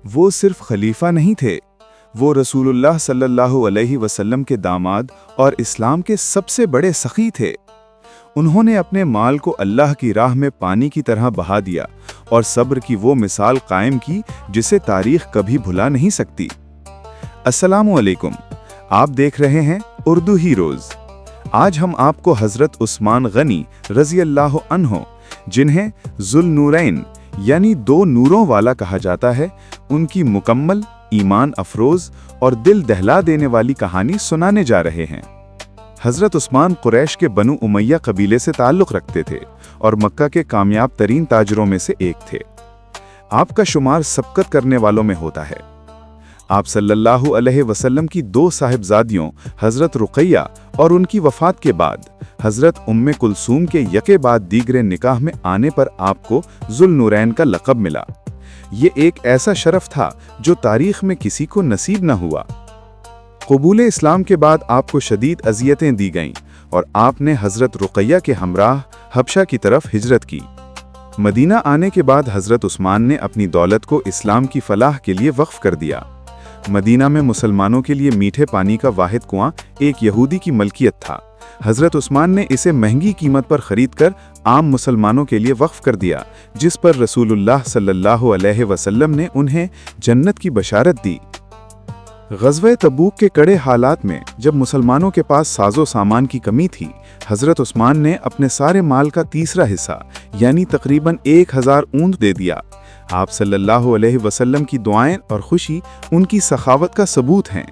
वो सिर्फ खलीफा नहीं थे, वो रसूलुल्लाह सल्लल्लाहु अलैहि वसल्लम के दामाद और इस्लाम के सबसे बड़े सखी थे। उन्होंने अपने माल को अल्लाह की राह में पानी की तरह बहा दिया और सब्र की वो मिसाल कायम की जिसे तारीख कभी भुला नहीं सकती। अस्सलामु अलैकुम, आप देख रहे हैं उर्दू हीरोज। आज हम आपको हजरत उस्मान गनी रज़ी अल्लाह अन्हो, जिन्हें जुल नूरैन यानी दो नूरों वाला कहा जाता है, उनकी मुकम्मल, ईमान अफरोज और दिल दहला देने वाली कहानी सुनाने जा रहे हैं। हजरत उस्मान कुरैश के बनु उमैया कबीले से ताल्लुक़ रखते थे और मक्का के कामयाब तरीन ताजरों में से एक थे। आपका शुमार सबकत करने वालों में होता है। आप सल्लल्लाहु अलैहि वसल्लम की दो साहिबजादियों हजरत रुक़ैया और उनकी वफ़ात के बाद हजरत उम्मे कुलसूम के यके बाद दीगरे निकाह में आने पर आपको जुल नूरैन का लक़ब मिला। ये एक ऐसा शरफ था जो तारीख़ में किसी को नसीब न हुआ। क़बूल इस्लाम के बाद आपको शदीद अज़ियतें दी गईं और आपने हज़रत रुक़ैया के हमराह हबशा की तरफ हिजरत की। मदीना आने के बाद हज़रत उस्मान ने अपनी दौलत को इस्लाम की फलाह के लिए वक्फ कर दिया। मदीना में मुसलमानों के लिए मीठे पानी का वाहिद कुआं एक यहूदी की मलकियत था। हज़रत उस्मान ने इसे महंगी कीमत पर ख़रीद कर आम मुसलमानों के लिए वक्फ कर दिया, जिस पर रसूलुल्लाह सल्लल्लाहु अलैहि वसल्लम ने उन्हें जन्नत की बशारत दी। ग़ज़वे तबूक के कड़े हालात में जब मुसलमानों के पास साजो सामान की कमी थी, हज़रत उस्मान ने अपने सारे माल का तीसरा हिस्सा यानी तकरीबन 1000 ऊँट दे दिया। आप सल्लल्लाहु अलैहि वसल्लम की दुआएं और खुशी उनकी सखावत का सबूत हैं।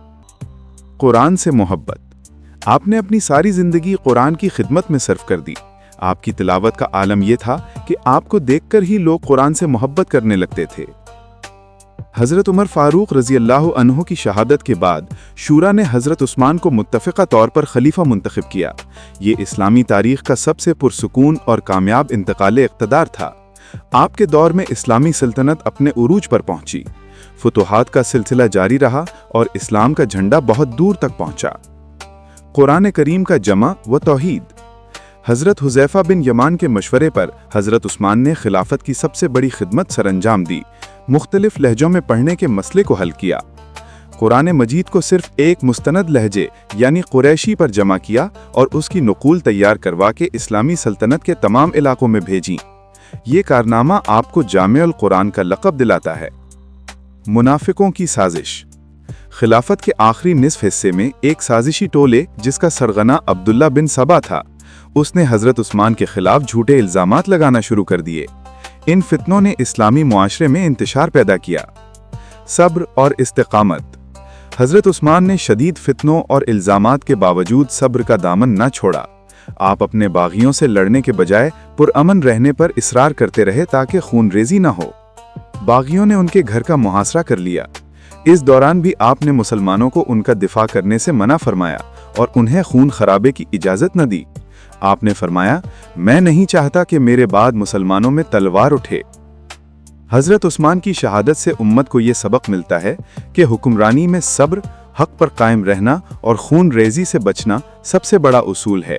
कुरान से मोहब्बत। आपने अपनी सारी ज़िंदगी कुरान की खिदमत में सर्फ कर दी। आपकी तिलावत का आलम यह था कि आपको देखकर ही लोग कुरान से मोहब्बत करने लगते थे। हज़रत उमर फ़ारूक रज़ी अल्लाह अन्हु की शहादत के बाद शूरा ने हज़रत उस्मान को मुत्तफ़िक़ा तौर पर खलीफा मुंतखब किया। ये इस्लामी तारीख़ का सबसे पुरसुकून और कामयाब इंतकाल इक़्तिदार था। आपके दौर में इस्लामी सल्तनत अपने उरूज पर पहुंची। फुतूहात का सिलसिला जारी रहा और इस्लाम का झंडा बहुत दूर तक पहुंचा। कुरान करीम का जमा व तौहीद। हज़रत हुज़ैफ़ा बिन यमान के मशवरे पर हज़रत उस्मान ने खिलाफत की सबसे बड़ी खिदमत सरअंजाम दी। मुख्तलिफ लहजों में पढ़ने के मसले को हल किया। कुरान मजीद को सिर्फ एक मुस्तनद लहजे यानी कुरैशी पर जमा किया और उसकी नक़ूल तैयार करवा के इस्लामी सल्तनत के तमाम इलाकों में भेजी। ये कारनामा आपको जामिउल कुरान का लक़ब दिलाता है। मुनाफिकों की साजिश। खिलाफत के आखिरी निस्फ हिस्से में एक साजिशी टोले जिसका सरगना अब्दुल्ला बिन सबा था, उसने हज़रत उस्मान के खिलाफ झूठे इल्ज़ामात लगाना शुरू कर दिए। इन फितनों ने इस्लामी मुआशरे में इंतशार पैदा किया। सब्र और इस्तिक़ामत। हज़रत उस्मान ने शदीद फितनों और इल्ज़ामात के बावजूद सब्र का दामन न छोड़ा। आप अपने बागियों से लड़ने के बजाय पुरअमन रहने पर इसरार करते रहे ताकि खूनरेज़ी न हो। बागियों ने उनके घर का मुहासरा कर लिया। इस दौरान भी आपने मुसलमानों को उनका दिफा करने से मना फरमाया और उन्हें खून खराबे की इजाज़त न दी। आपने फरमाया, मैं नहीं चाहता कि मेरे बाद मुसलमानों में तलवार उठे। हज़रत उस्मान की शहादत से उम्मत को ये सबक मिलता है कि हुक्मरानी में सब्र, हक पर कायम रहना और खून रेजी से बचना सबसे बड़ा उसूल है।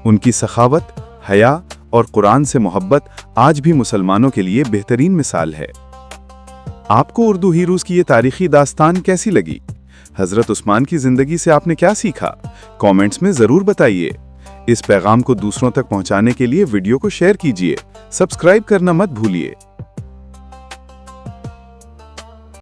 उनकी सखावत, हया और कुरान से मोहब्बत आज भी मुसलमानों के लिए बेहतरीन मिसाल है। आपको उर्दू हीरोज़ की ये तारीखी दास्तान कैसी लगी? हज़रत उस्मान की ज़िंदगी से आपने क्या सीखा? कमेंट्स में ज़रूर बताइए। इस पैगाम को दूसरों तक पहुंचाने के लिए वीडियो को शेयर कीजिए। सब्सक्राइब करना मत भूलिए।